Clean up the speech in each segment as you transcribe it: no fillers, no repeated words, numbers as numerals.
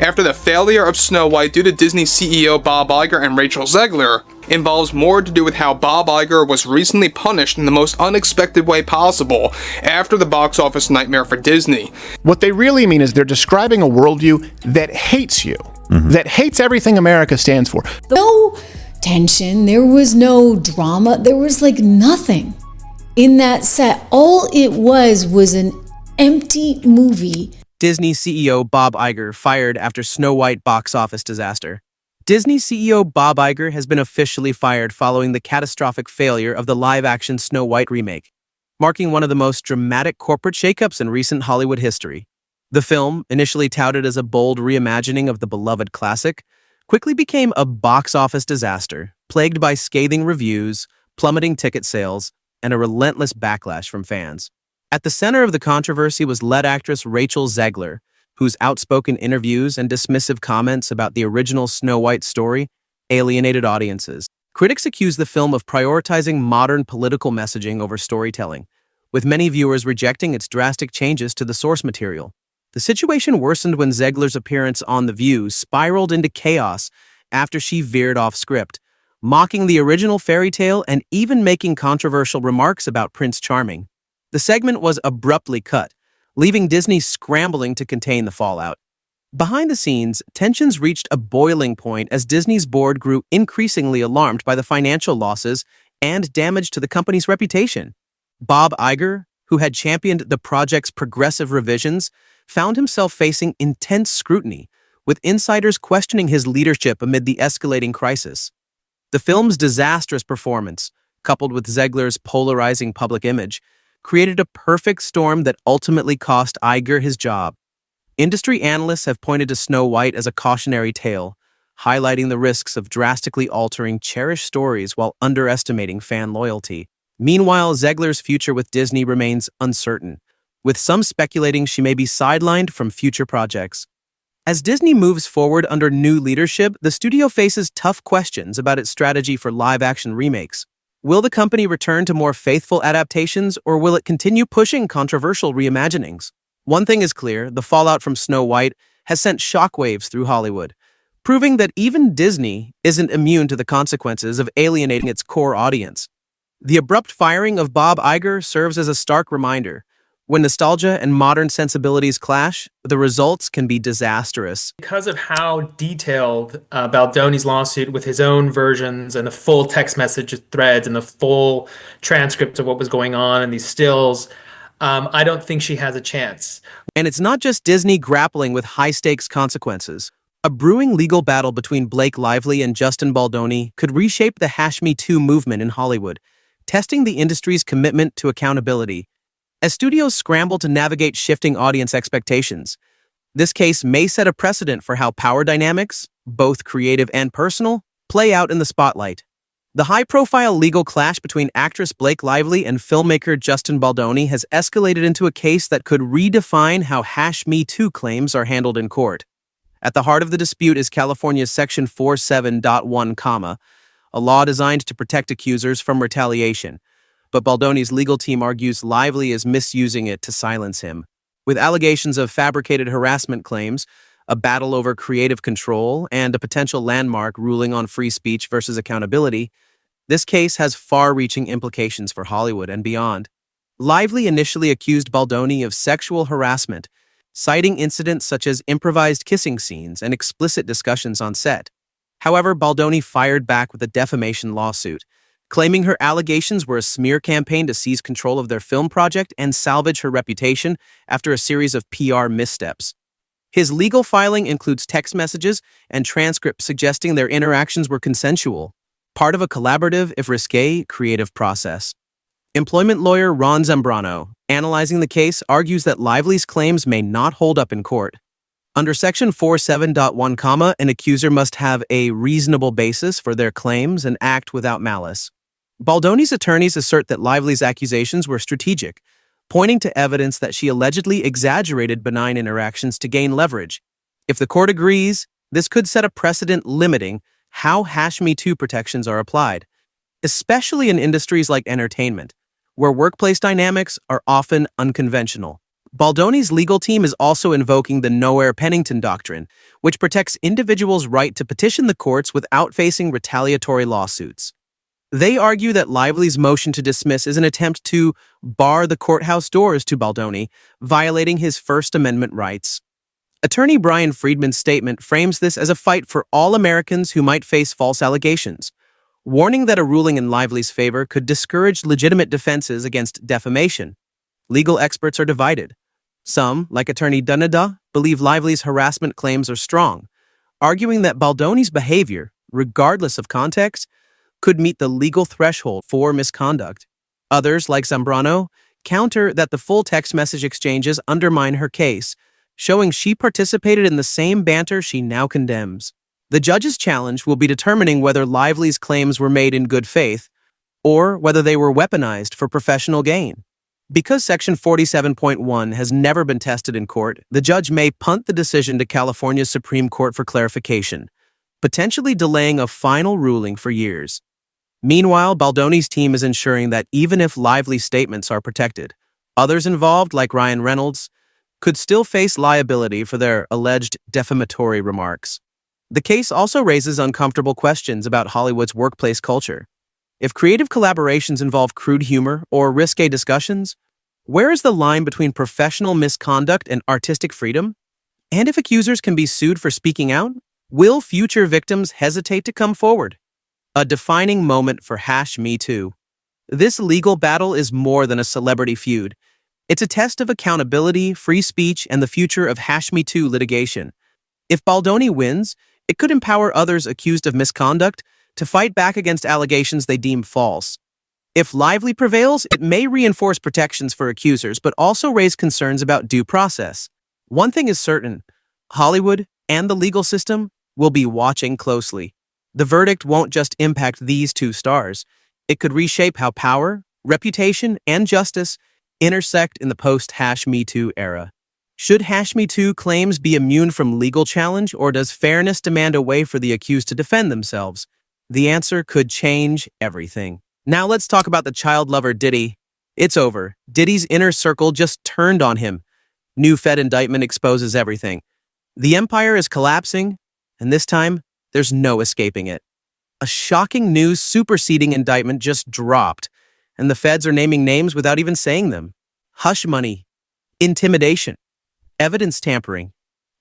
after the failure of Snow White due to Disney CEO Bob Iger and Rachel Zegler involves more to do with how Bob Iger was recently punished in the most unexpected way possible after the box office nightmare for Disney. What they really mean is they're describing a worldview that hates you, that hates everything America stands for. No tension, there was no drama, there was like nothing in that set. All it was an empty movie. Disney CEO Bob Iger fired after Snow White box office disaster. Disney CEO Bob Iger has been officially fired following the catastrophic failure of the live-action Snow White remake, marking one of the most dramatic corporate shakeups in recent Hollywood history. The film, initially touted as a bold reimagining of the beloved classic, quickly became a box office disaster, plagued by scathing reviews, plummeting ticket sales, and a relentless backlash from fans. At the center of the controversy was lead actress Rachel Zegler, whose outspoken interviews and dismissive comments about the original Snow White story alienated audiences. Critics accused the film of prioritizing modern political messaging over storytelling, with many viewers rejecting its drastic changes to the source material. The situation worsened when Zegler's appearance on The View spiraled into chaos after she veered off script, mocking the original fairy tale and even making controversial remarks about Prince Charming. The segment was abruptly cut, leaving Disney scrambling to contain the fallout. Behind the scenes, tensions reached a boiling point as Disney's board grew increasingly alarmed by the financial losses and damage to the company's reputation. Bob Iger, who had championed the project's progressive revisions, found himself facing intense scrutiny, with insiders questioning his leadership amid the escalating crisis. The film's disastrous performance, coupled with Zegler's polarizing public image, created a perfect storm that ultimately cost Iger his job. Industry analysts have pointed to Snow White as a cautionary tale, highlighting the risks of drastically altering cherished stories while underestimating fan loyalty. Meanwhile, Zegler's future with Disney remains uncertain, with some speculating she may be sidelined from future projects. As Disney moves forward under new leadership, the studio faces tough questions about its strategy for live-action remakes. Will the company return to more faithful adaptations, or will it continue pushing controversial reimaginings? One thing is clear, the fallout from Snow White has sent shockwaves through Hollywood, proving that even Disney isn't immune to the consequences of alienating its core audience. The abrupt firing of Bob Iger serves as a stark reminder. When nostalgia and modern sensibilities clash, the results can be disastrous. Because of how detailed Baldoni's lawsuit with his own versions and the full text message threads and the full transcripts of what was going on and these stills, I don't think she has a chance. And it's not just Disney grappling with high-stakes consequences. A brewing legal battle between Blake Lively and Justin Baldoni could reshape the Me Too movement in Hollywood, testing the industry's commitment to accountability. As studios scramble to navigate shifting audience expectations, this case may set a precedent for how power dynamics, both creative and personal, play out in the spotlight. The high-profile legal clash between actress Blake Lively and filmmaker Justin Baldoni has escalated into a case that could redefine how Me Too claims are handled in court. At the heart of the dispute is California's Section 47.1, a law designed to protect accusers from retaliation. But Baldoni's legal team argues Lively is misusing it to silence him. With allegations of fabricated harassment claims, a battle over creative control, and a potential landmark ruling on free speech versus accountability, this case has far-reaching implications for Hollywood and beyond. Lively initially accused Baldoni of sexual harassment, citing incidents such as improvised kissing scenes and explicit discussions on set. However, Baldoni fired back with a defamation lawsuit, claiming her allegations were a smear campaign to seize control of their film project and salvage her reputation after a series of PR missteps. His legal filing includes text messages and transcripts suggesting their interactions were consensual, part of a collaborative, if risque, creative process. Employment lawyer Ron Zambrano, analyzing the case, argues that Lively's claims may not hold up in court. Under Section 47.1, an accuser must have a reasonable basis for their claims and act without malice. Baldoni's attorneys assert that Lively's accusations were strategic, pointing to evidence that she allegedly exaggerated benign interactions to gain leverage. If the court agrees, this could set a precedent limiting how Me Too protections are applied, especially in industries like entertainment, where workplace dynamics are often unconventional. Baldoni's legal team is also invoking the Nowhere Pennington Doctrine, which protects individuals' right to petition the courts without facing retaliatory lawsuits. They argue that Lively's motion to dismiss is an attempt to bar the courthouse doors to Baldoni, violating his First Amendment rights. Attorney Brian Friedman's statement frames this as a fight for all Americans who might face false allegations, warning that a ruling in Lively's favor could discourage legitimate defenses against defamation. Legal experts are divided. Some, like attorney Dunada, believe Lively's harassment claims are strong, arguing that Baldoni's behavior, regardless of context, could meet the legal threshold for misconduct. Others, like Zambrano, counter that the full text message exchanges undermine her case, showing she participated in the same banter she now condemns. The judge's challenge will be determining whether Lively's claims were made in good faith, or whether they were weaponized for professional gain. Because Section 47.1 has never been tested in court, the judge may punt the decision to California's Supreme Court for clarification, potentially delaying a final ruling for years. Meanwhile, Baldoni's team is ensuring that even if Lively's statements are protected, others involved, like Ryan Reynolds, could still face liability for their alleged defamatory remarks. The case also raises uncomfortable questions about Hollywood's workplace culture. If creative collaborations involve crude humor or risque discussions, where is the line between professional misconduct and artistic freedom? And if accusers can be sued for speaking out, will future victims hesitate to come forward? A defining moment for #MeToo. This legal battle is more than a celebrity feud. It's a test of accountability, free speech, and the future of #MeToo litigation. If Baldoni wins, it could empower others accused of misconduct to fight back against allegations they deem false. If Lively prevails, it may reinforce protections for accusers, but also raise concerns about due process. One thing is certain: Hollywood and the legal system will be watching closely. The verdict won't just impact these two stars. It could reshape how power, reputation, and justice intersect in the post-#MeToo era. Should #MeToo claims be immune from legal challenge, or does fairness demand a way for the accused to defend themselves? The answer could change everything. Now let's talk about the child lover Diddy. It's over. Diddy's inner circle just turned on him. New Fed indictment exposes everything. The empire is collapsing, and this time, there's no escaping it. A shocking new superseding indictment just dropped, and the feds are naming names without even saying them. Hush money, intimidation, evidence tampering.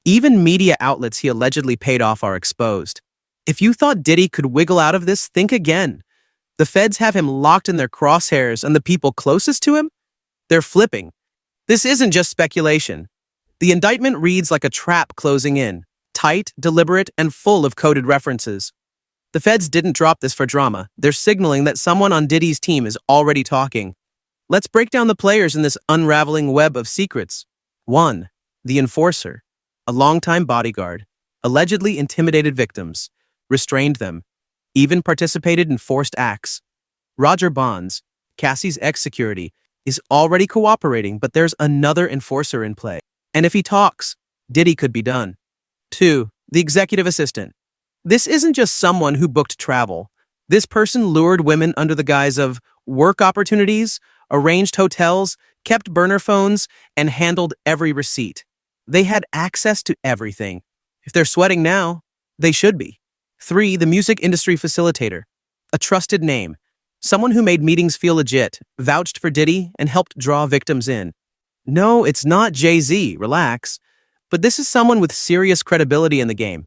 Even media outlets he allegedly paid off are exposed. If you thought Diddy could wiggle out of this, think again. The feds have him locked in their crosshairs, and the people closest to him? They're flipping. This isn't just speculation. The indictment reads like a trap closing in, tight, deliberate, and full of coded references. The feds didn't drop this for drama. They're signaling that someone on Diddy's team is already talking. Let's break down the players in this unraveling web of secrets. 1. The enforcer, a longtime bodyguard, allegedly intimidated victims, restrained them, even participated in forced acts. Roger Bonds, Cassie's ex-security, is already cooperating, but there's another enforcer in play. And if he talks, Diddy could be done. 2. The executive assistant. This isn't just someone who booked travel. This person lured women under the guise of work opportunities, arranged hotels, kept burner phones, and handled every receipt. They had access to everything. If they're sweating now, they should be. 3. The music industry facilitator. A trusted name. Someone who made meetings feel legit, vouched for Diddy, and helped draw victims in. No, it's not Jay-Z, relax. But this is someone with serious credibility in the game.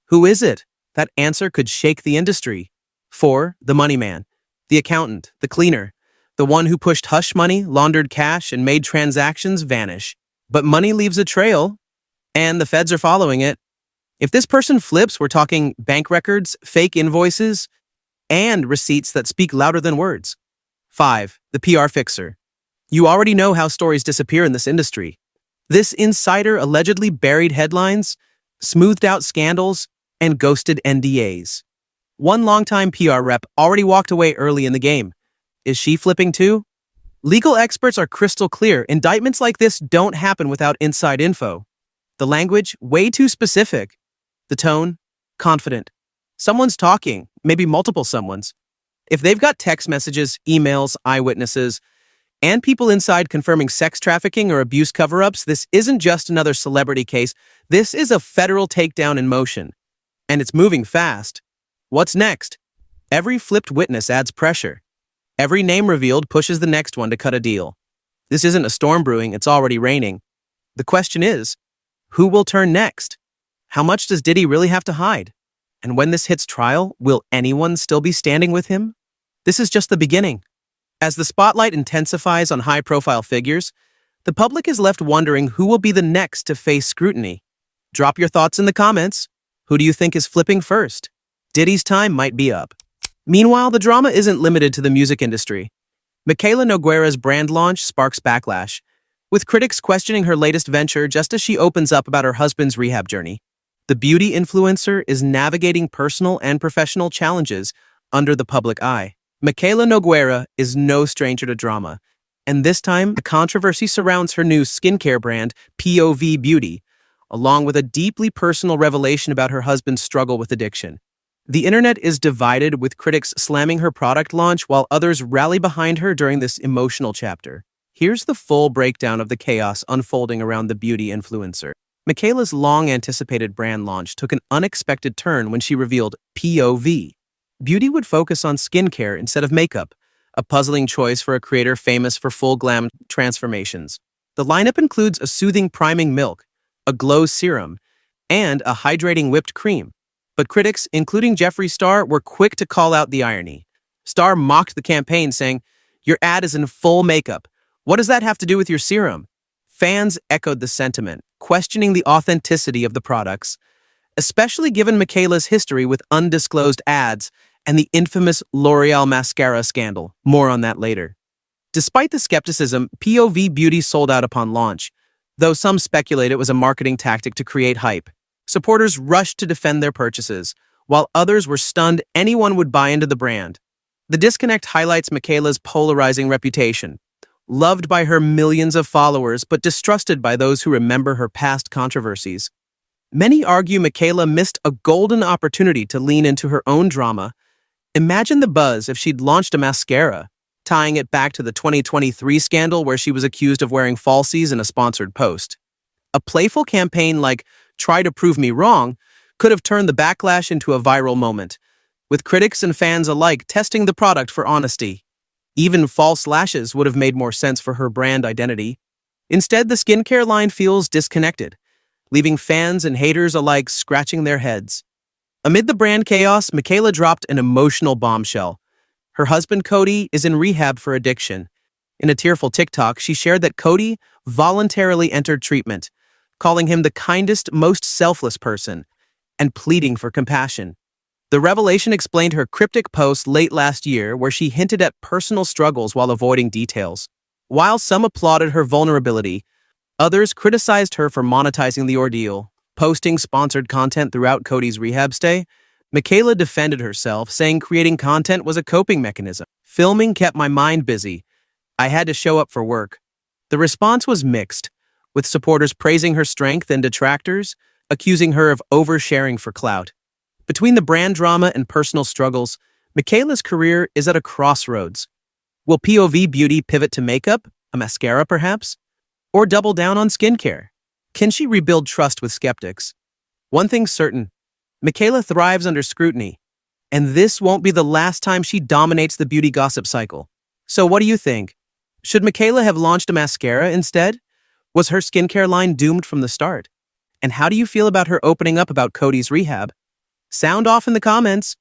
Who is it? That answer could shake the industry. 4. The money man. The accountant, the cleaner. The one who pushed hush money, laundered cash, and made transactions vanish. But money leaves a trail, and the feds are following it. If this person flips, we're talking bank records, fake invoices, and receipts that speak louder than words. 5. The PR fixer. You already know how stories disappear in this industry. This insider allegedly buried headlines, smoothed out scandals, and ghosted NDAs. One longtime PR rep already walked away early in the game. Is she flipping too? Legal experts are crystal clear. Indictments like this don't happen without inside info. The language, way too specific. The tone, confident. Someone's talking, maybe multiple someones. If they've got text messages, emails, eyewitnesses, and people inside confirming sex trafficking or abuse cover-ups, this isn't just another celebrity case. This is a federal takedown in motion. And it's moving fast. What's next? Every flipped witness adds pressure. Every name revealed pushes the next one to cut a deal. This isn't a storm brewing, it's already raining. The question is, who will turn next? How much does Diddy really have to hide? And when this hits trial, will anyone still be standing with him? This is just the beginning. As the spotlight intensifies on high-profile figures, the public is left wondering who will be the next to face scrutiny. Drop your thoughts in the comments. Who do you think is flipping first? Diddy's time might be up. Meanwhile, the drama isn't limited to the music industry. Mikayla Nogueira's brand launch sparks backlash, with critics questioning her latest venture just as she opens up about her husband's rehab journey. The beauty influencer is navigating personal and professional challenges under the public eye. Mikayla Nogueira is no stranger to drama, and this time, the controversy surrounds her new skincare brand, POV Beauty, along with a deeply personal revelation about her husband's struggle with addiction. The internet is divided, with critics slamming her product launch while others rally behind her during this emotional chapter. Here's the full breakdown of the chaos unfolding around the beauty influencer. Mikayla's long-anticipated brand launch took an unexpected turn when she revealed POV. Beauty would focus on skincare instead of makeup, a puzzling choice for a creator famous for full glam transformations. The lineup includes a soothing priming milk, a glow serum, and a hydrating whipped cream. But critics, including Jeffree Star, were quick to call out the irony. Star mocked the campaign, saying, "Your ad is in full makeup. What does that have to do with your serum?" Fans echoed the sentiment, questioning the authenticity of the products, especially given Mikayla's history with undisclosed ads and the infamous L'Oreal mascara scandal. More on that later. Despite the skepticism, POV Beauty sold out upon launch, though some speculate it was a marketing tactic to create hype. Supporters rushed to defend their purchases, while others were stunned anyone would buy into the brand. The disconnect highlights Mikayla's polarizing reputation, loved by her millions of followers but distrusted by those who remember her past controversies. Many argue Mikayla missed a golden opportunity to lean into her own drama. Imagine the buzz if she'd launched a mascara, tying it back to the 2023 scandal where she was accused of wearing falsies in a sponsored post. A playful campaign like "Try to Prove Me Wrong" could have turned the backlash into a viral moment, with critics and fans alike testing the product for honesty. Even false lashes would have made more sense for her brand identity. Instead, the skincare line feels disconnected, leaving fans and haters alike scratching their heads. Amid the brand chaos, Mikayla dropped an emotional bombshell. Her husband, Cody, is in rehab for addiction. In a tearful TikTok, she shared that Cody voluntarily entered treatment, calling him the kindest, most selfless person, and pleading for compassion. The revelation explained her cryptic post late last year where she hinted at personal struggles while avoiding details. While some applauded her vulnerability, others criticized her for monetizing the ordeal. Posting sponsored content throughout Cody's rehab stay, Mikayla defended herself, saying creating content was a coping mechanism. "Filming kept my mind busy. I had to show up for work." The response was mixed, with supporters praising her strength and detractors accusing her of oversharing for clout. Between the brand drama and personal struggles, Mikayla's career is at a crossroads. Will POV Beauty pivot to makeup, a mascara perhaps, or double down on skincare? Can she rebuild trust with skeptics? One thing's certain, Mikayla thrives under scrutiny, and this won't be the last time she dominates the beauty gossip cycle. So what do you think? Should Mikayla have launched a mascara instead? Was her skincare line doomed from the start? And how do you feel about her opening up about Cody's rehab? Sound off in the comments.